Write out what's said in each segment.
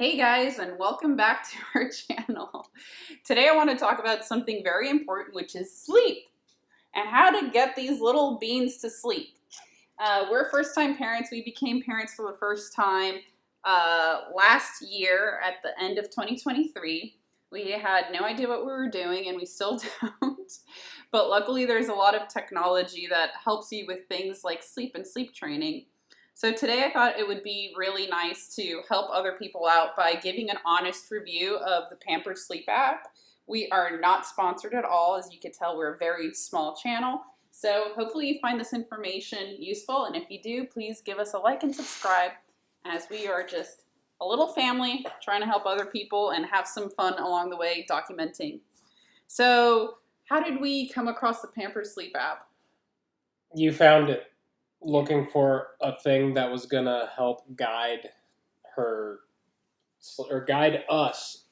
Hey guys, and welcome back to our channel. Today I want to talk about something very important, which is sleep and how to get these little beans to sleep. We're first-time parents. We became parents for the first time last year at the end of 2023. We had no idea what we were doing, and we still don't. But luckily, there's a lot of technology that helps you with things like sleep and sleep training. So today I thought it would be really nice to help other people out by giving an honest review of the Pampers Sleep App. We are not sponsored at all. As you can tell, we're a very small channel. So hopefully you find this information useful, and if you do, please give us a like and subscribe, as we are just a little family trying to help other people and have some fun along the way documenting. So how did we come across the Pampers Sleep App? You found it looking for a thing that was going to help guide her or guide us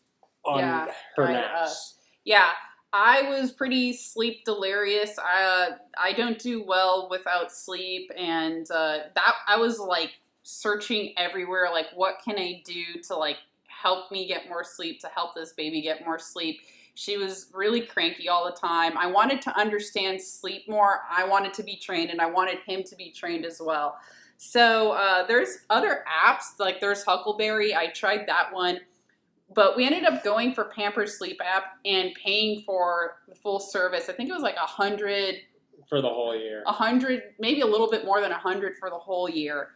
on Yeah, her guide naps. us. Yeah, I was pretty sleep delirious. I don't do well without sleep, and that I was like searching everywhere, like what can I do to like help me get more sleep, to help this baby get more sleep. She was really cranky all the time. I wanted to understand sleep more. I wanted to be trained, and I wanted him to be trained as well. So there's other apps, like there's Huckleberry. I tried that one. But we ended up going for Pampers Sleep App and paying for the full service. I think it was like For the whole year. 100, maybe a little bit more than 100 for the whole year.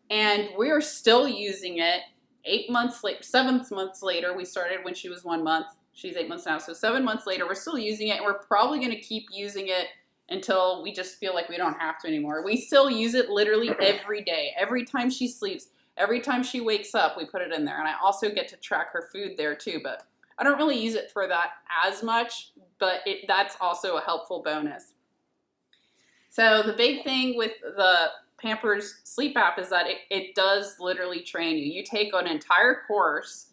And we're still using it 8 months later, 7 months later. We started when she was 1 month. She's 8 months now. So 7 months later, we're still using it. And we're probably going to keep using it until we just feel like we don't have to anymore. We still use it literally every day. Every time she sleeps, every time she wakes up, we put it in there. And I also get to track her food there too. But I don't really use it for that as much, but that's also a helpful bonus. So the big thing with the Pampers Sleep App is that it does literally train you. You take an entire course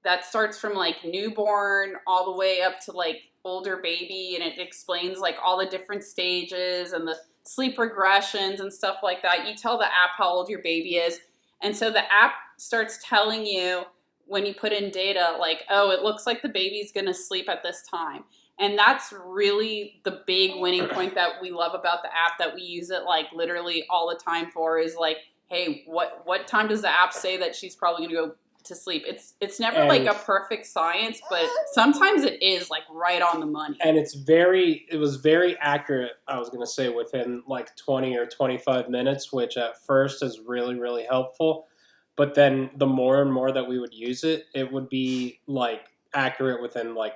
that starts from like newborn all the way up to like older baby, and it explains like all the different stages and the sleep regressions and stuff like that. You tell the app how old your baby is, and so the app starts telling you when you put in data like, oh, it looks like the baby's going to sleep at this time. And that's really the big winning point that we love about the app, that we use it like literally all the time for, is like, hey, what time does the app say that she's probably going to go to sleep? It's never like a perfect science, but sometimes it is like right on the money. And it was very accurate, I was going to say, within like 20 or 25 minutes, which at first is really, really helpful. But then the more and more that we would use it, it would be like accurate within like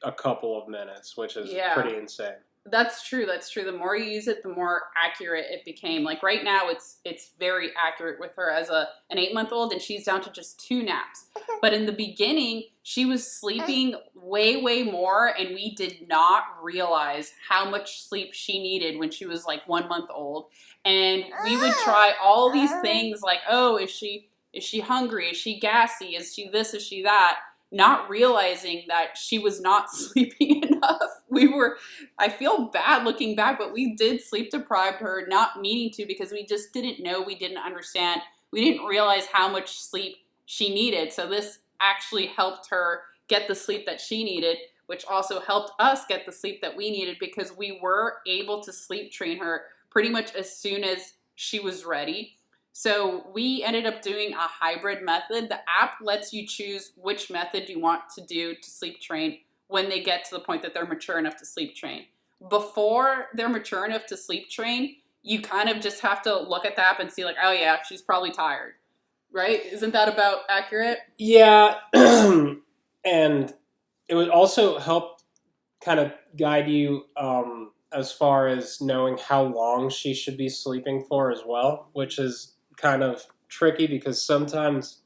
a couple of minutes, which is pretty insane. That's true. That's true. The more you use it, the more accurate it became. Like right now, it's very accurate with her as an 8-month-old, and she's down to just 2 naps. But in the beginning, she was sleeping way more, and we did not realize how much sleep she needed when she was like 1 month old. And we would try all these things like, oh, is she hungry? Is she gassy? Is she this? Is she that? Not realizing that she was not sleeping enough. I feel bad looking back, but we did sleep deprive her, not meaning to, because we just didn't know, we didn't understand, we didn't realize how much sleep she needed. So this actually helped her get the sleep that she needed, which also helped us get the sleep that we needed, because we were able to sleep train her pretty much as soon as she was ready. So we ended up doing a hybrid method. The app lets you choose which method you want to do to sleep train when they get to the point that they're mature enough to sleep train. Before they're mature enough to sleep train, you kind of just have to look at the app and see like, oh yeah, she's probably tired, right? Isn't that about accurate? Yeah, and it would also help kind of guide you as far as knowing how long she should be sleeping for as well, which is kind of tricky because sometimes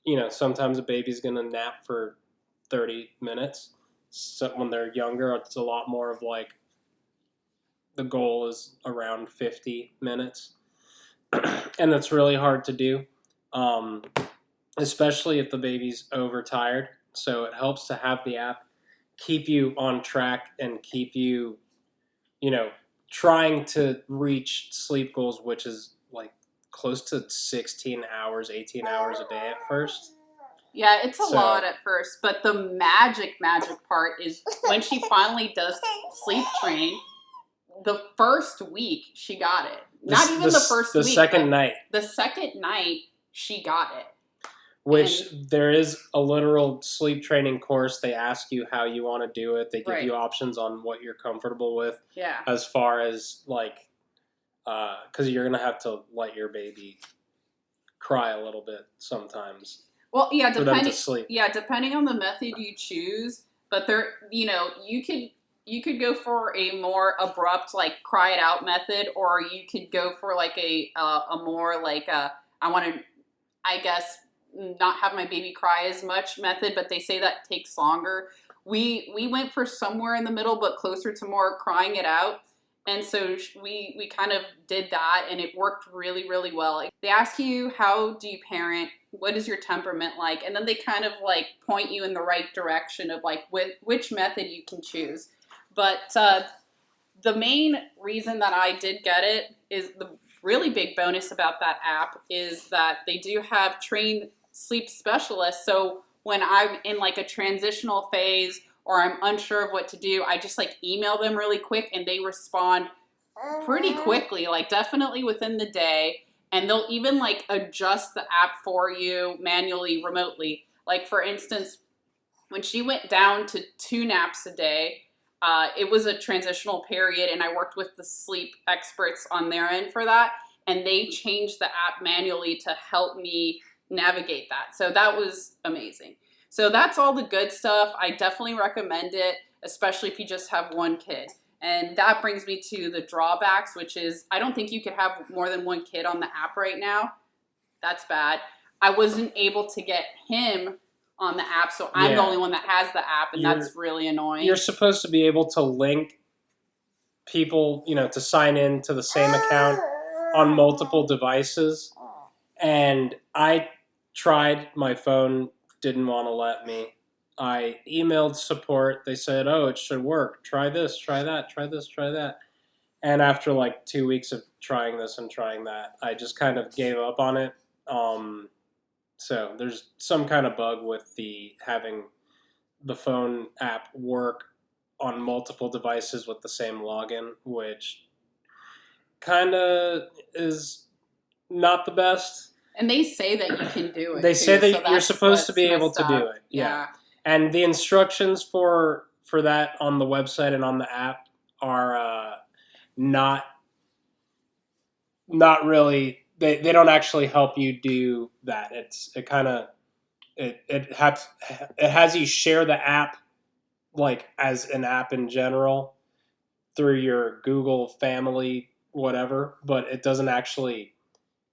a baby's going to nap for 30 minutes. So when they're younger, it's a lot more of like the goal is around 50 minutes. And that's really hard to do, especially if the baby's overtired. So it helps to have the app keep you on track and keep you, trying to reach sleep goals, which is like close to 16 hours, 18 hours a day at first. Yeah, it's a So- lot at first, but the magic part is when she finally does sleep train, the first week she got it. Not even the first week. The second night. The second night she got it. Which there is a literal sleep training course. They ask you how you want to do it. They give you options on what you're comfortable with. Yeah. As far as like, because you're going to have to let your baby cry a little bit sometimes. Well, yeah, for them to sleep. Yeah, depending on the method you choose, but there, you could go for a more abrupt, like cry it out method, or you could go for like a more like I want to, I guess, not have my baby cry as much method, but they say that takes longer. We went for somewhere in the middle, but closer to more crying it out. And so we kind of did that, and it worked really, really well. They ask you, how do you parent? What is your temperament like? And then they kind of like point you in the right direction of like which method you can choose. But the main reason that I did get it is the really big bonus about that app is that they do have trained sleep specialists. So when I'm in like a transitional phase or I'm unsure of what to do, I just like email them really quick and they respond pretty quickly, like definitely within the day. And they'll even like adjust the app for you manually, remotely. Like for instance, when she went down to 2 naps a day, it was a transitional period and I worked with the sleep experts on their end for that. And they changed the app manually to help me navigate that. So that was amazing. So that's all the good stuff. I definitely recommend it, especially if you just have one kid. And that brings me to the drawbacks, which is I don't think you could have more than one kid on the app right now. That's bad. I wasn't able to get him on the app, so I'm the only one that has the app, and that's really annoying. You're supposed to be able to link people, to sign in to the same account on multiple devices. And I tried, my phone didn't want to let me. I emailed support. They said, oh, it should work. Try this, try that, try this, try that. And after like 2 weeks of trying this and trying that, I just kind of gave up on it. So there's some kind of bug with having the phone app work on multiple devices with the same login, which kind of is not the best. And they say that you can do it. They say that you're supposed to be able to do it. Yeah. And the instructions for that on the website and on the app are not really. They don't actually help you do that. It has you share the app like as an app in general through your Google family whatever, but it doesn't actually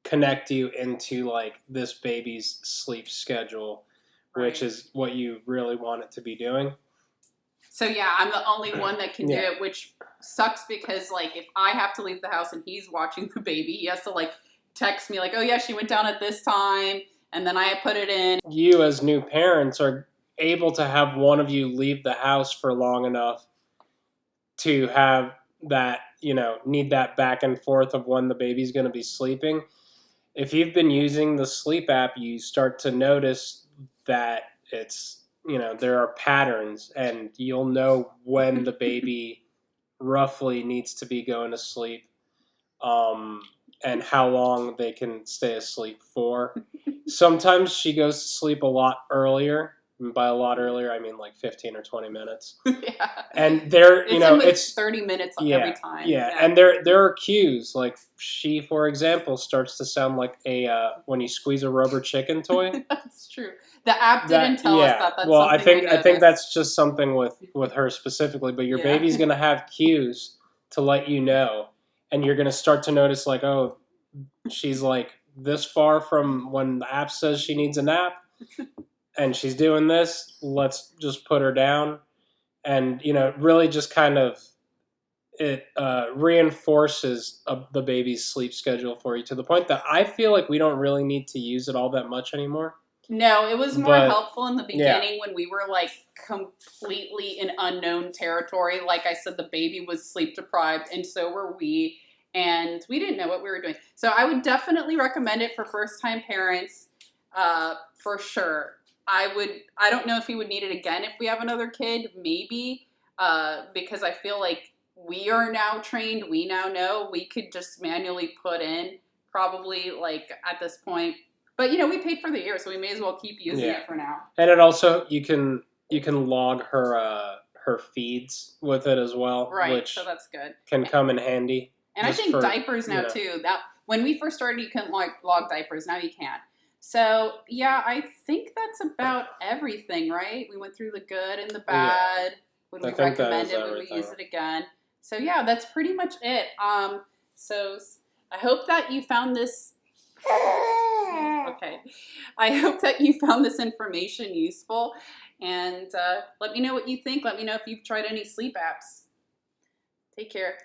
connect you into like this baby's sleep schedule, which is what you really want it to be doing. So yeah, I'm the only one that can do it, which sucks because like if I have to leave the house and he's watching the baby, he has to like text me like, oh yeah, she went down at this time, and then I put it in. You as new parents are able to have one of you leave the house for long enough to have that, need that back and forth of when the baby's going to be sleeping. If you've been using the sleep app, you start to notice that it's, there are patterns and you'll know when the baby roughly needs to be going to sleep, and how long they can stay asleep for. Sometimes she goes to sleep a lot earlier. And by a lot earlier, I mean like 15 or 20 minutes. Yeah. And it's 30 minutes every time. Yeah. And there are cues. Like she, for example, starts to sound like a when you squeeze a rubber chicken toy. That's true. The app didn't tell us that. That's well, I think that's just something with her specifically. But your baby's gonna have cues to let you know, and you're gonna start to notice like, oh, she's like this far from when the app says she needs a nap. And she's doing this, let's just put her down. And, really just kind of, it reinforces the baby's sleep schedule for you to the point that I feel like we don't really need to use it all that much anymore. No, it was more helpful in the beginning when we were like completely in unknown territory. Like I said, the baby was sleep deprived and so were we. and we didn't know what we were doing. So I would definitely recommend it for first-time parents, for sure. I don't know if we would need it again if we have another kid, maybe, because I feel like we are now trained, we now know, we could just manually put in probably like at this point. But we paid for the year, so we may as well keep using it for now. And it also you can log her feeds with it as well, Right, which so that's good. can come in handy. And I think diapers now too. That when we first started, you couldn't log diapers. Now you can. So yeah, I think that's about everything, right? We went through the good and the bad. Would we recommend it? Would we use it again? So yeah, that's pretty much it. So I hope that you found this. Okay, I hope that you found this information useful, and let me know what you think. Let me know if you've tried any sleep apps. Take care.